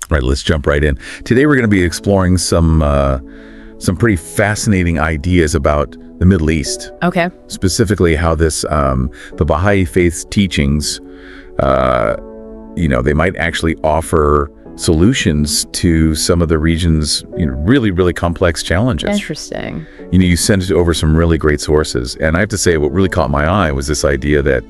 Right, let's jump right in. Today we're going to be exploring some pretty fascinating ideas about the Middle East. Okay. Specifically how this, the Baha'i Faith's teachings, they might actually offer solutions to some of the region's really, really complex challenges. Interesting. You sent over some really great sources. And I have to say, what really caught my eye was this idea that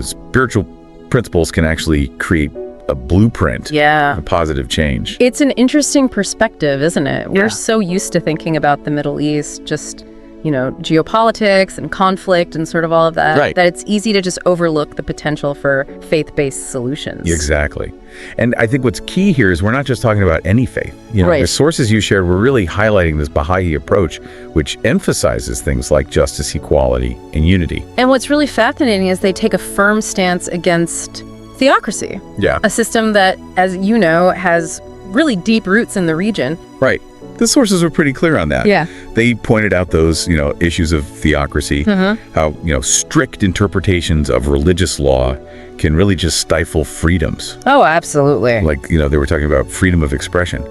spiritual principles can actually create a blueprint, a positive change. It's an interesting perspective, isn't it? Yeah. We're so used to thinking about the Middle East, just, geopolitics and conflict and sort of all of that, right, that it's easy to just overlook the potential for faith-based solutions. Exactly. And I think what's key here is we're not just talking about any faith. Right. The sources you shared were really highlighting this Baha'i approach, which emphasizes things like justice, equality, and unity. And what's really fascinating is they take a firm stance against theocracy. Yeah. A system that, as you know, has really deep roots in the region. Right. The sources were pretty clear on that. Yeah. They pointed out those, issues of theocracy, how, strict interpretations of religious law can really just stifle freedoms. Oh, absolutely. Like, they were talking about freedom of expression.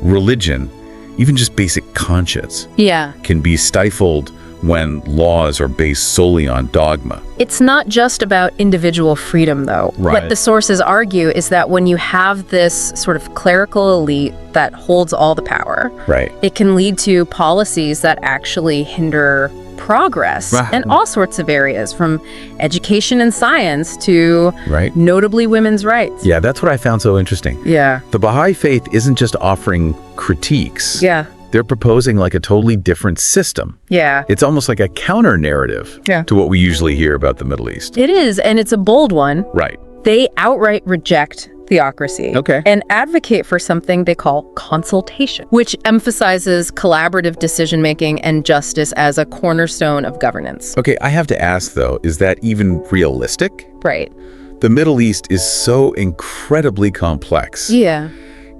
Religion, even just basic conscience, can be stifled when laws are based solely on dogma. It's not just about individual freedom, though. Right. What the sources argue is that when you have this sort of clerical elite that holds all the power, right, it can lead to policies that actually hinder progress in all sorts of areas, from education and science to notably women's rights. Yeah, that's what I found so interesting. Yeah. The Baha'i Faith isn't just offering critiques. Yeah. They're proposing like a totally different system. Yeah. It's almost like a counter-narrative to what we usually hear about the Middle East. It is, and it's a bold one. Right. They outright reject theocracy and advocate for something they call consultation, which emphasizes collaborative decision-making and justice as a cornerstone of governance. Okay, I have to ask, though, is that even realistic? Right. The Middle East is so incredibly complex. Yeah.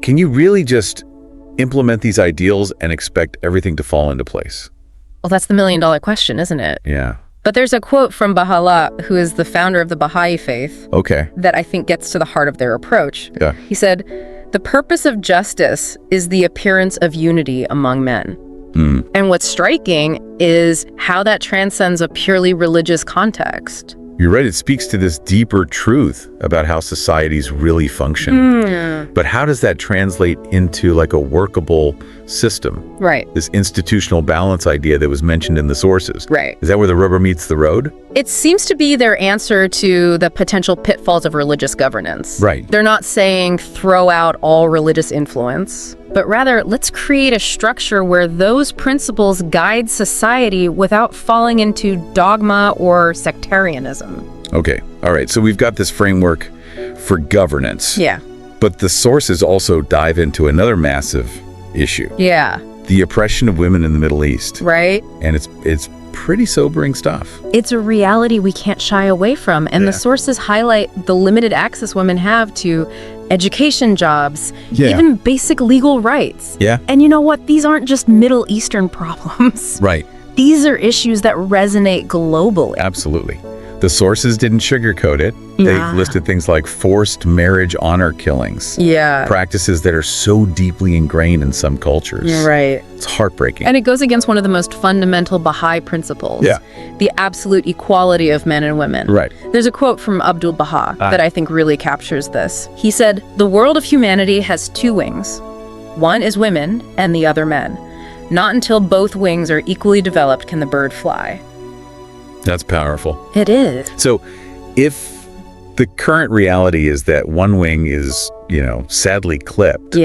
Can you really just implement these ideals and expect everything to fall into place? Well, that's the million-dollar question, isn't it? Yeah. But there's a quote from Baha'u'llah, who is the founder of the Baha'i Faith, that I think gets to the heart of their approach. Yeah. He said, "The purpose of justice is the appearance of unity among men." And what's striking is how that transcends a purely religious context. You're right. It speaks to this deeper truth about how societies really function. But how does that translate into like a workable system? Right. This institutional balance idea that was mentioned in the sources. Right. Is that where the rubber meets the road? It seems to be their answer to the potential pitfalls of religious governance. Right. They're not saying throw out all religious influence, but rather let's create a structure where those principles guide society without falling into dogma or sectarianism. Okay. All right. So we've got this framework for governance. Yeah. But the sources also dive into another massive issue. Yeah. The oppression of women in the Middle East. Right. And it's pretty sobering stuff. It's a reality we can't shy away from. And the sources highlight the limited access women have to education, jobs, even basic legal rights. Yeah. And you know what? These aren't just Middle Eastern problems. Right. These are issues that resonate globally. Absolutely. The sources didn't sugarcoat it. They listed things like forced marriage honor killings. Yeah. Practices that are so deeply ingrained in some cultures. Right. It's heartbreaking. And it goes against one of the most fundamental Baha'i principles. Yeah. The absolute equality of men and women. Right. There's a quote from Abdul Baha that I think really captures this. He said, "The world of humanity has two wings. One is women and the other men. Not until both wings are equally developed can the bird fly." That's powerful. It is. So if the current reality is that one wing is, sadly clipped,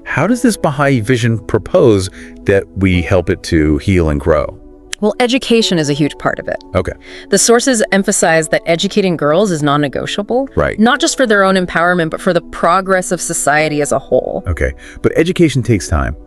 how does this Baha'i vision propose that we help it to heal and grow? Well, education is a huge part of it. Okay. The sources emphasize that educating girls is non-negotiable. Right. Not just for their own empowerment, but for the progress of society as a whole. Okay. But education takes time.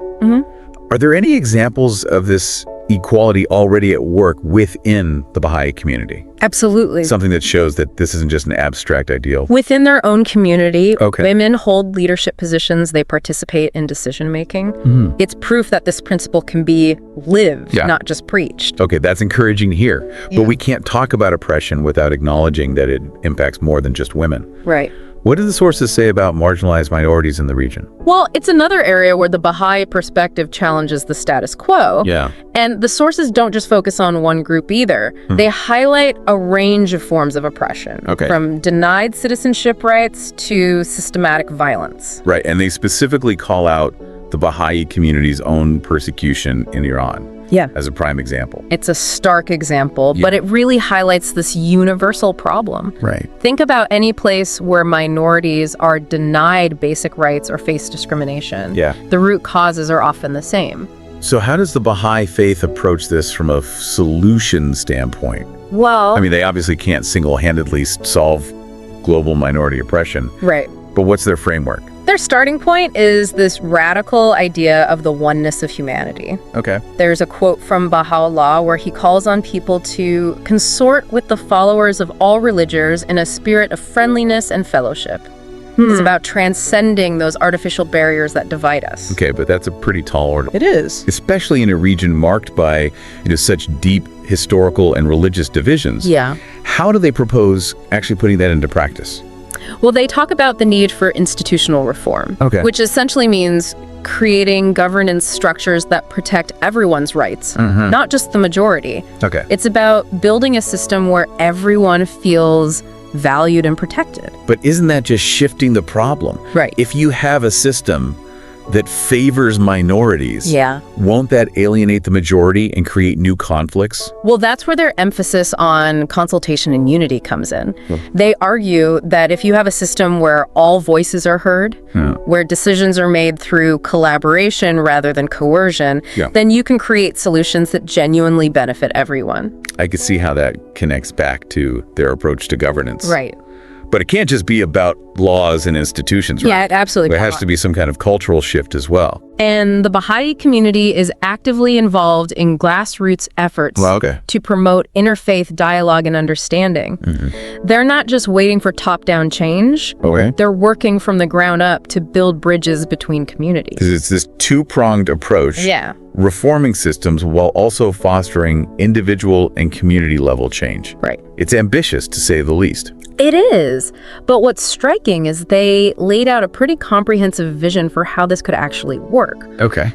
Are there any examples of this equality already at work within the Baha'i community? Absolutely. Something that shows that this isn't just an abstract ideal. Within their own community, women hold leadership positions. They participate in decision-making. It's proof that this principle can be lived, not just preached. Okay, that's encouraging to hear. But we can't talk about oppression without acknowledging that it impacts more than just women. Right. What do the sources say about marginalized minorities in the region? Well, it's another area where the Baha'i perspective challenges the status quo. Yeah. And the sources don't just focus on one group either. They highlight a range of forms of oppression, from denied citizenship rights to systematic violence. Right, and they specifically call out the Baha'i community's own persecution in Iran. Yeah. As a prime example. It's a stark example, but it really highlights this universal problem. Right. Think about any place where minorities are denied basic rights or face discrimination. Yeah. The root causes are often the same. So how does the Baha'i Faith approach this from a solution standpoint? Well, I mean, they obviously can't single-handedly solve global minority oppression. right. But what's their framework? Their starting point is this radical idea of the oneness of humanity. Okay. There's a quote from Baha'u'llah where he calls on people to consort with the followers of all religions in a spirit of friendliness and fellowship. It's about transcending those artificial barriers that divide us. Okay, but that's a pretty tall order. It is. Especially in a region marked by, such deep historical and religious divisions. Yeah. How do they propose actually putting that into practice? Well, they talk about the need for institutional reform, which essentially means creating governance structures that protect everyone's rights, not just the majority. Okay. It's about building a system where everyone feels valued and protected. But isn't that just shifting the problem? Right. If you have a system that favors minorities, won't that alienate the majority and create new conflicts? Well, that's where their emphasis on consultation and unity comes in. They argue that if you have a system where all voices are heard, where decisions are made through collaboration rather than coercion, then you can create solutions that genuinely benefit everyone. I could see how that connects back to their approach to governance. Right. But it can't just be about laws and institutions, right? Yeah, it absolutely. There has to be some kind of cultural shift as well. And the Baha'i community is actively involved in grassroots efforts to promote interfaith dialogue and understanding. They're not just waiting for top-down change. They're working from the ground up to build bridges between communities. It's this two-pronged approach. Reforming systems while also fostering individual and community level change. Right. It's ambitious, to say the least. It is. But what's striking is they laid out a pretty comprehensive vision for how this could actually work.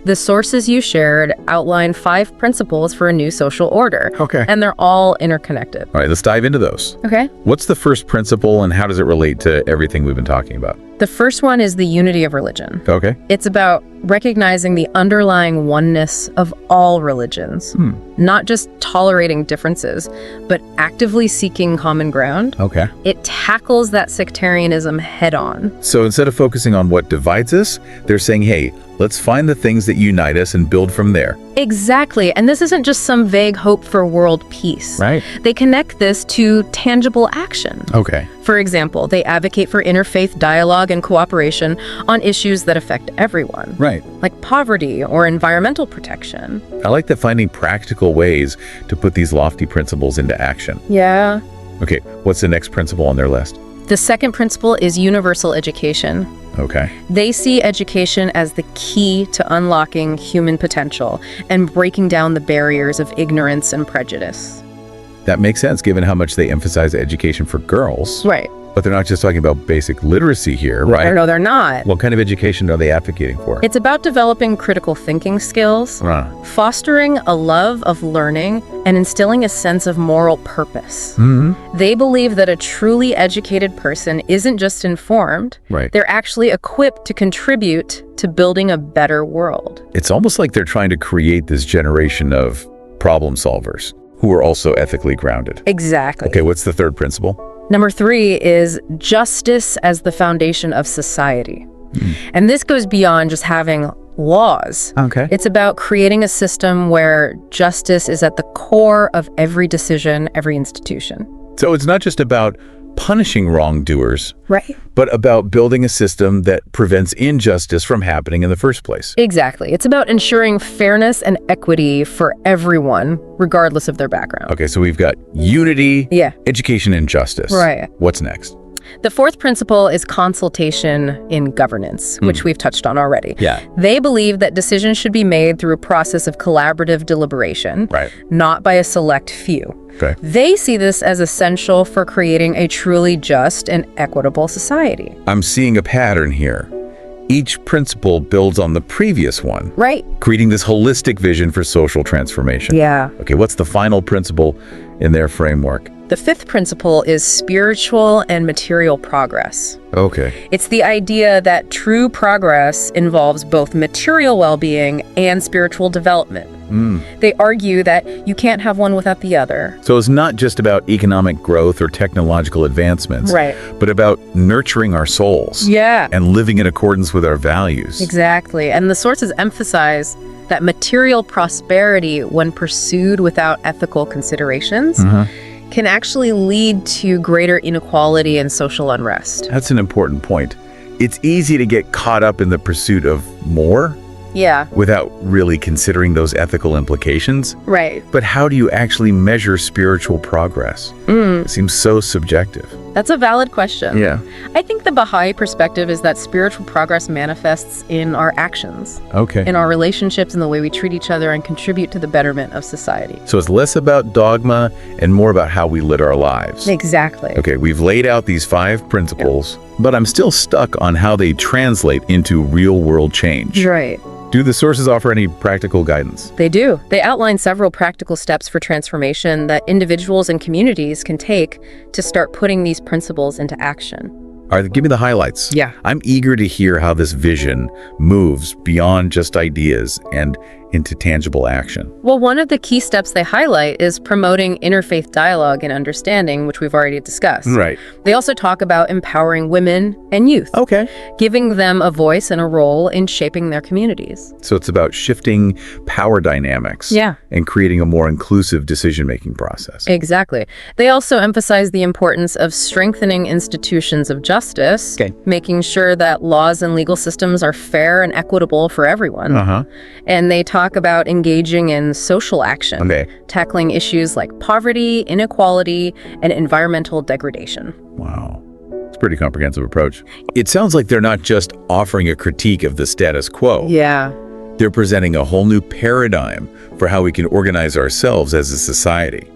The sources you shared outline 5 principles for a new social order. And they're all interconnected. All right, let's dive into those. What's the first principle and how does it relate to everything we've been talking about? The first one is the unity of religion. It's about recognizing the underlying oneness of all religions, not just tolerating differences, but actively seeking common ground. It tackles that sectarianism head on. So instead of focusing on what divides us, they're saying, hey, let's find the things that unite us and build from there. Exactly. And this isn't just some vague hope for world peace. They connect this to tangible action. For example, they advocate for interfaith dialogue and cooperation on issues that affect everyone. Like poverty or environmental protection. I like that, finding practical ways to put these lofty principles into action. Okay, what's the next principle on their list? The second principle is universal education. They see education as the key to unlocking human potential and breaking down the barriers of ignorance and prejudice. That makes sense, given how much they emphasize education for girls. But they're not just talking about basic literacy here, right? No, they're not. What kind of education are they advocating for? It's about developing critical thinking skills, fostering a love of learning, and instilling a sense of moral purpose. They believe that a truly educated person isn't just informed, they're actually equipped to contribute to building a better world. It's almost like they're trying to create this generation of problem solvers who are also ethically grounded. Exactly. Okay, what's the third principle? Number 3 is justice as the foundation of society. And this goes beyond just having laws. It's about creating a system where justice is at the core of every decision, every institution. So it's not just about punishing wrongdoers, but about building a system that prevents injustice from happening in the first place. Exactly. It's about ensuring fairness and equity for everyone, regardless of their background. Okay, so we've got unity, education, and justice. What's next? The fourth principle is consultation in governance, which we've touched on already. Yeah. They believe that decisions should be made through a process of collaborative deliberation, not by a select few. Okay. They see this as essential for creating a truly just and equitable society. I'm seeing a pattern here. Each principle builds on the previous one. Right. Creating this holistic vision for social transformation. Yeah. Okay, what's the final principle in their framework? The fifth principle is spiritual and material progress. Okay. It's the idea that true progress involves both material well-being and spiritual development. They argue that you can't have one without the other. So it's not just about economic growth or technological advancements, but about nurturing our souls. Yeah. And living in accordance with our values. Exactly. And the sources emphasize that material prosperity, when pursued without ethical considerations, can actually lead to greater inequality and social unrest. That's an important point. It's easy to get caught up in the pursuit of more without really considering those ethical implications. Right. But how do you actually measure spiritual progress? It seems so subjective. That's a valid question. Yeah. I think the Baha'i perspective is that spiritual progress manifests in our actions, in our relationships, in the way we treat each other and contribute to the betterment of society. So it's less about dogma and more about how we live our lives. Exactly. Okay, we've laid out these 5 principles, but I'm still stuck on how they translate into real-world change. Right. Do the sources offer any practical guidance? They do. They outline several practical steps for transformation that individuals and communities can take to start putting these principles into action. All right, give me the highlights. Yeah. I'm eager to hear how this vision moves beyond just ideas and into tangible action. Well, one of the key steps they highlight is promoting interfaith dialogue and understanding, which we've already discussed. Right. They also talk about empowering women and youth. Okay. Giving them a voice and a role in shaping their communities. So it's about shifting power dynamics and creating a more inclusive decision-making process. Exactly. They also emphasize the importance of strengthening institutions of justice, making sure that laws and legal systems are fair and equitable for everyone. And they talk about engaging in social action, tackling issues like poverty, inequality, and environmental degradation. Wow. It's a pretty comprehensive approach. It sounds like they're not just offering a critique of the status quo. Yeah. They're presenting a whole new paradigm for how we can organize ourselves as a society.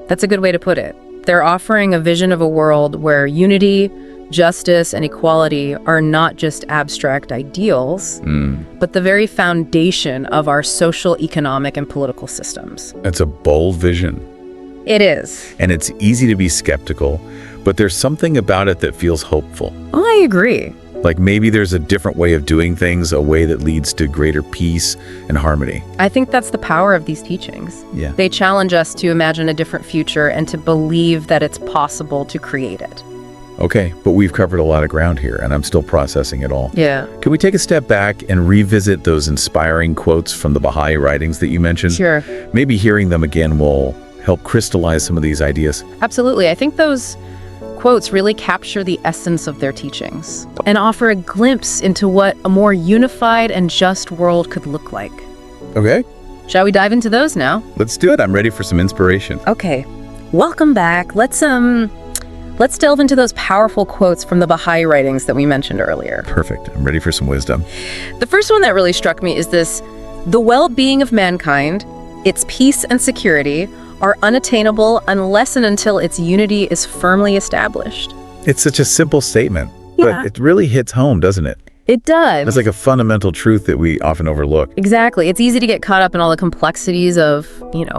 That's a good way to put it. They're offering a vision of a world where unity, justice, and equality are not just abstract ideals, but the very foundation of our social, economic, and political systems. That's a bold vision. It is. And it's easy to be skeptical, but there's something about it that feels hopeful. I agree. Like maybe there's a different way of doing things, a way that leads to greater peace and harmony. I think that's the power of these teachings. Yeah. They challenge us to imagine a different future and to believe that it's possible to create it. Okay, but we've covered a lot of ground here, and I'm still processing it all. Yeah. Can we take a step back and revisit those inspiring quotes from the Baha'i writings that you mentioned? Sure. Maybe hearing them again will help crystallize some of these ideas. Absolutely. I think those quotes really capture the essence of their teachings and offer a glimpse into what a more unified and just world could look like. Okay. Shall we dive into those now? Let's do it. I'm ready for some inspiration. Okay. Welcome back. Let's delve into those powerful quotes from the Baha'i writings that we mentioned earlier. Perfect. I'm ready for some wisdom. The first one that really struck me is this: the well-being of mankind, its peace and security, are unattainable unless and until its unity is firmly established. It's such a simple statement, but it really hits home, doesn't it? It does. It's like a fundamental truth that we often overlook. Exactly. It's easy to get caught up in all the complexities of,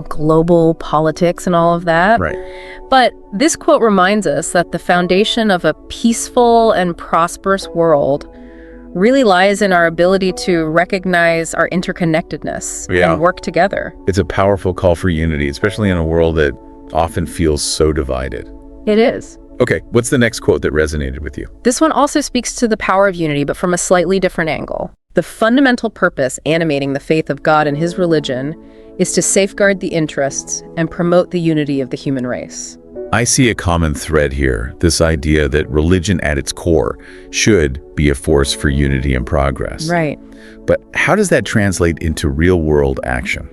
global politics and all of that. Right. But this quote reminds us that the foundation of a peaceful and prosperous world really lies in our ability to recognize our interconnectedness and work together. It's a powerful call for unity, especially in a world that often feels so divided. It is. Okay, what's the next quote that resonated with you? This one also speaks to the power of unity, but from a slightly different angle. The fundamental purpose animating the faith of God and his religion is to safeguard the interests and promote the unity of the human race. I see a common thread here, this idea that religion at its core should be a force for unity and progress. Right. But how does that translate into real-world action?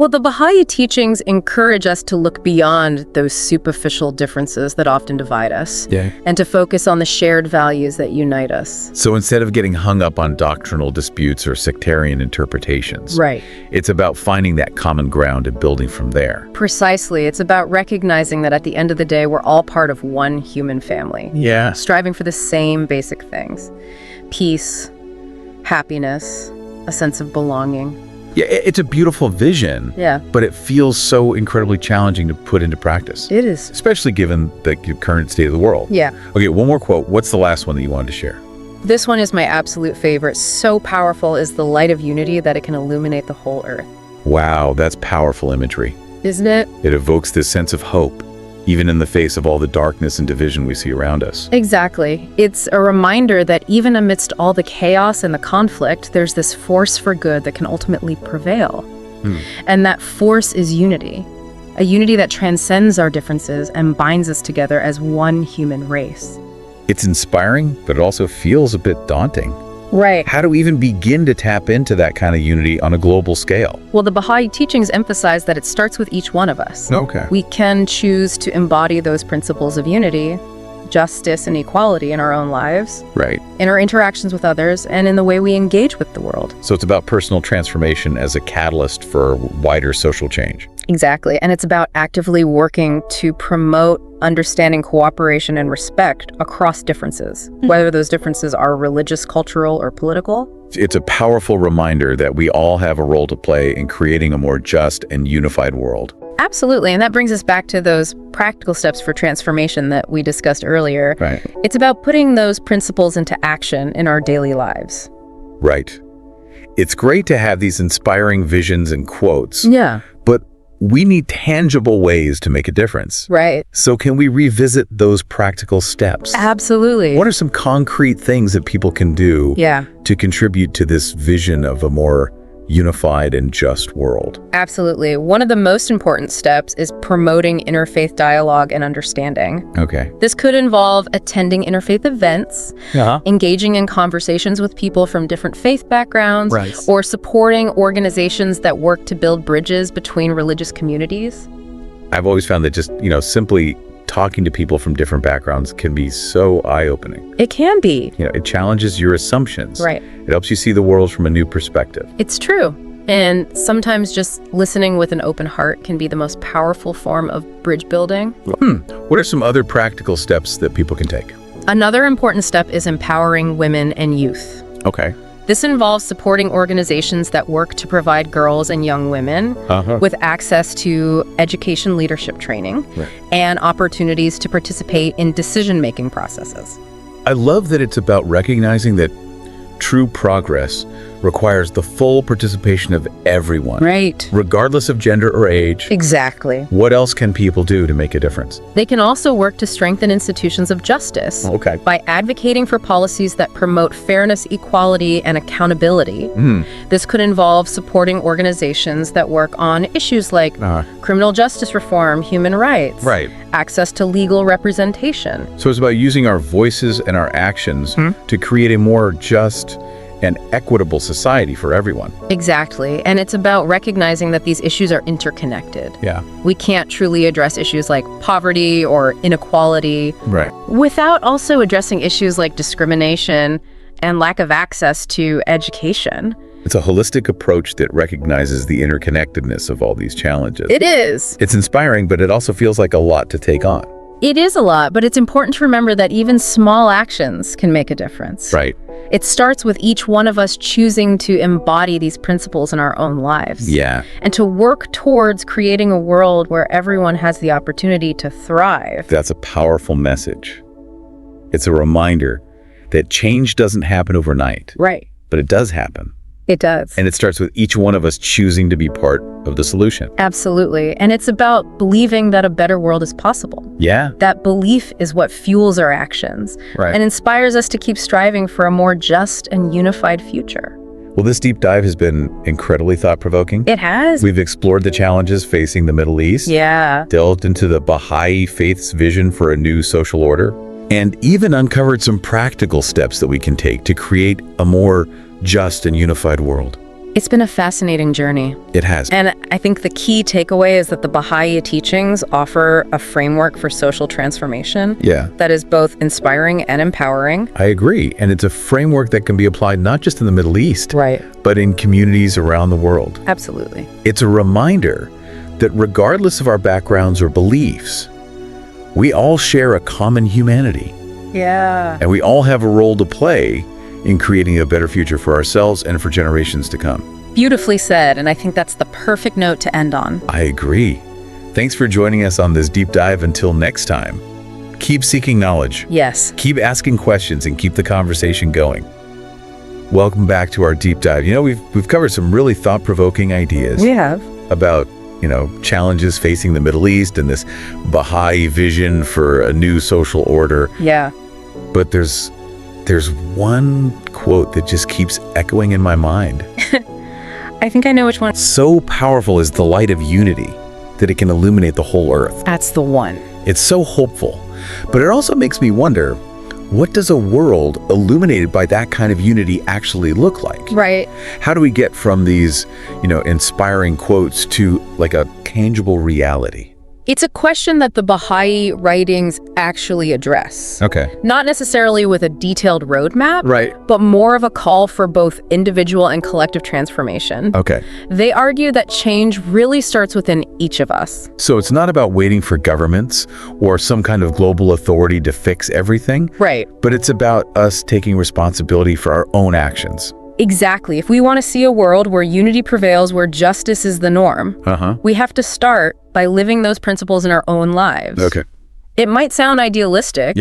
Well, the Baha'i teachings encourage us to look beyond those superficial differences that often divide us, and to focus on the shared values that unite us. So instead of getting hung up on doctrinal disputes or sectarian interpretations, it's about finding that common ground and building from there. Precisely. It's about recognizing that at the end of the day, we're all part of one human family. Striving for the same basic things: peace, happiness, a sense of belonging. Yeah, it's a beautiful vision, but it feels so incredibly challenging to put into practice. It is. Especially given the current state of the world. Okay, one more quote. What's the last one that you wanted to share? This one is my absolute favorite. So powerful is the light of unity that it can illuminate the whole earth. Wow, that's powerful imagery. Isn't it? It evokes this sense of hope, even in the face of all the darkness and division we see around us. Exactly. It's a reminder that even amidst all the chaos and the conflict, there's this force for good that can ultimately prevail. And that force is unity. A unity that transcends our differences and binds us together as one human race. It's inspiring, but it also feels a bit daunting. Right. How do we even begin to tap into that kind of unity on a global scale? Well, the Baha'i teachings emphasize that it starts with each one of us. Okay. We can choose to embody those principles of unity, justice, and equality in our own lives, in our interactions with others, and in the way we engage with the world. So it's about personal transformation as a catalyst for wider social change. Exactly. And it's about actively working to promote understanding, cooperation, and respect across differences, whether those differences are religious, cultural, or political. It's a powerful reminder that we all have a role to play in creating a more just and unified world. Absolutely. And that brings us back to those practical steps for transformation that we discussed earlier. It's about putting those principles into action in our daily lives. It's great to have these inspiring visions and quotes. But we need tangible ways to make a difference. So can we revisit those practical steps? Absolutely. What are some concrete things that people can do to contribute to this vision of a more unified and just world? Absolutely. One of the most important steps is promoting interfaith dialogue and understanding. This could involve attending interfaith events, engaging in conversations with people from different faith backgrounds, or supporting organizations that work to build bridges between religious communities. I've always found that just, simply talking to people from different backgrounds can be so eye-opening. It can be. It challenges your assumptions. It helps you see the world from a new perspective. It's true. And sometimes just listening with an open heart can be the most powerful form of bridge building. What are some other practical steps that people can take? Another important step is empowering women and youth. This involves supporting organizations that work to provide girls and young women with access to education leadership training and opportunities to participate in decision-making processes. I love that it's about recognizing that true progress requires the full participation of everyone. Regardless of gender or age. Exactly. What else can people do to make a difference? They can also work to strengthen institutions of justice by advocating for policies that promote fairness, equality, and accountability. This could involve supporting organizations that work on issues like criminal justice reform, human rights, access to legal representation. So it's about using our voices and our actions to create a more just and equitable society for everyone. Exactly. And it's about recognizing that these issues are interconnected. We can't truly address issues like poverty or inequality without also addressing issues like discrimination and lack of access to education. It's a holistic approach that recognizes the interconnectedness of all these challenges. It is. It's inspiring, but it also feels like a lot to take on. It is a lot, but it's important to remember that even small actions can make a difference. It starts with each one of us choosing to embody these principles in our own lives. And to work towards creating a world where everyone has the opportunity to thrive. That's a powerful message. It's a reminder that change doesn't happen overnight. But it does happen. It does. And it starts with each one of us choosing to be part of the solution. Absolutely. And it's about believing that a better world is possible. That belief is what fuels our actions and inspires us to keep striving for a more just and unified future. Well, this deep dive has been incredibly thought-provoking. It has. We've explored the challenges facing the Middle East. Delved into the Baha'i Faith's vision for a new social order, and even uncovered some practical steps that we can take to create a more just and unified world. It's been a fascinating journey. It has. And I think the key takeaway is that the Baha'i teachings offer a framework for social transformation that is both inspiring and empowering. I agree. And it's a framework that can be applied not just in the Middle East, but in communities around the world. Absolutely. It's a reminder that regardless of our backgrounds or beliefs, we all share a common humanity. Yeah. And we all have a role to play in creating a better future for ourselves and for generations to come. Beautifully said, and I think that's the perfect note to end on. I agree. Thanks for joining us on this deep dive. Until next time, keep seeking knowledge. Yes. Keep asking questions and keep the conversation going. Welcome back to our deep dive. You know, we've covered some really thought-provoking ideas. We have. About, challenges facing the Middle East and this Baha'i vision for a new social order. Yeah. But there's one quote that just keeps echoing in my mind. I think I know which one. So powerful is the light of unity that it can illuminate the whole earth. That's the one. It's so hopeful, but it also makes me wonder, what does a world illuminated by that kind of unity actually look like? Right. How do we get from these, inspiring quotes to like a tangible reality? It's a question that the Baha'i writings actually address. Okay. Not necessarily with a detailed roadmap, but more of a call for both individual and collective transformation. Okay. They argue that change really starts within each of us. So it's not about waiting for governments or some kind of global authority to fix everything. Right. But it's about us taking responsibility for our own actions. Exactly. If we want to see a world where unity prevails, where justice is the norm, we have to start by living those principles in our own lives. Okay. It might sound idealistic,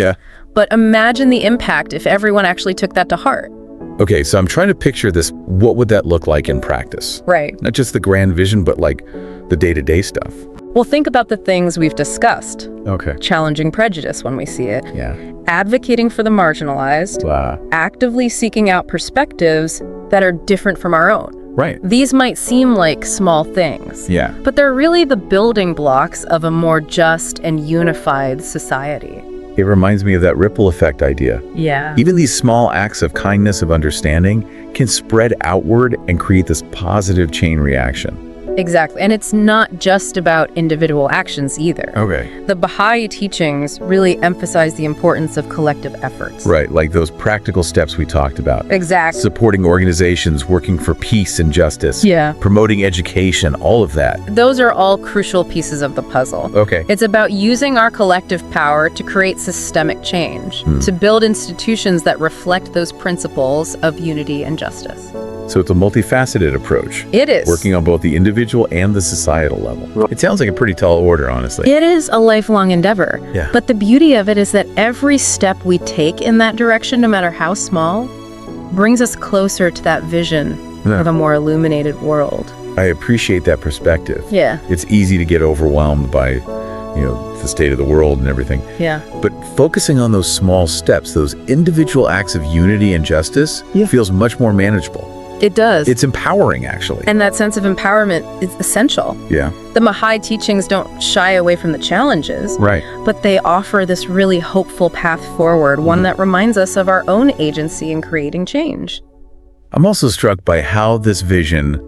but imagine the impact if everyone actually took that to heart. Okay, so I'm trying to picture this. What would that look like in practice? Right. Not just the grand vision, but like the day-to-day stuff. Well, think about the things we've discussed. Okay. Challenging prejudice when we see it. Yeah. Advocating for the marginalized. Actively seeking out perspectives that are different from our own. Right. These might seem like small things. Yeah. But they're really the building blocks of a more just and unified society. It reminds me of that ripple effect idea. Yeah. Even these small acts of kindness, of understanding, can spread outward and create this positive chain reaction. Exactly. And it's not just about individual actions either. Okay. The Baha'i teachings really emphasize the importance of collective efforts. Right, like those practical steps we talked about. Exactly. Supporting organizations working for peace and justice. Yeah. Promoting education, all of that. Those are all crucial pieces of the puzzle. Okay. It's about using our collective power to create systemic change, to build institutions that reflect those principles of unity and justice. So it's a multifaceted approach. It is. Working on both the individual and the societal level. It sounds like a pretty tall order, honestly. It is a lifelong endeavor. Yeah. But the beauty of it is that every step we take in that direction, no matter how small, brings us closer to that vision of a more illuminated world. I appreciate that perspective. Yeah. It's easy to get overwhelmed by, the state of the world and everything. Yeah. But focusing on those small steps, those individual acts of unity and justice, feels much more manageable. It does. It's empowering, actually. And that sense of empowerment is essential. Yeah. The Baha'i teachings don't shy away from the challenges. Right. But they offer this really hopeful path forward, one that reminds us of our own agency in creating change. I'm also struck by how this vision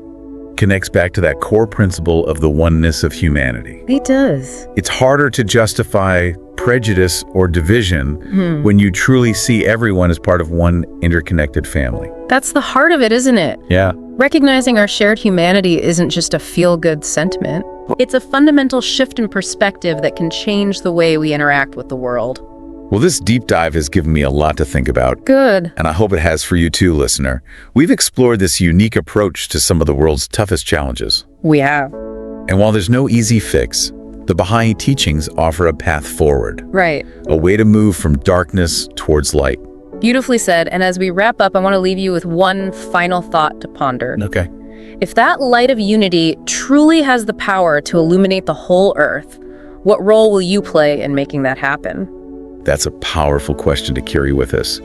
connects back to that core principle of the oneness of humanity. It does. It's harder to justify prejudice or division when you truly see everyone as part of one interconnected family. That's the heart of it, isn't it? Yeah. Recognizing our shared humanity isn't just a feel-good sentiment. It's a fundamental shift in perspective that can change the way we interact with the world. Well, this deep dive has given me a lot to think about. Good. And I hope it has for you too, listener. We've explored this unique approach to some of the world's toughest challenges. We have. And while there's no easy fix, the Baha'i teachings offer a path forward. Right. A way to move from darkness towards light. Beautifully said. And as we wrap up, I want to leave you with one final thought to ponder. Okay. If that light of unity truly has the power to illuminate the whole earth, what role will you play in making that happen? That's a powerful question to carry with us.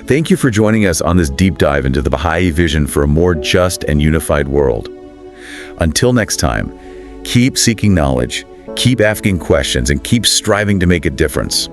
Thank you for joining us on this deep dive into the Baha'i vision for a more just and unified world. Until next time, keep seeking knowledge, keep asking questions, and keep striving to make a difference.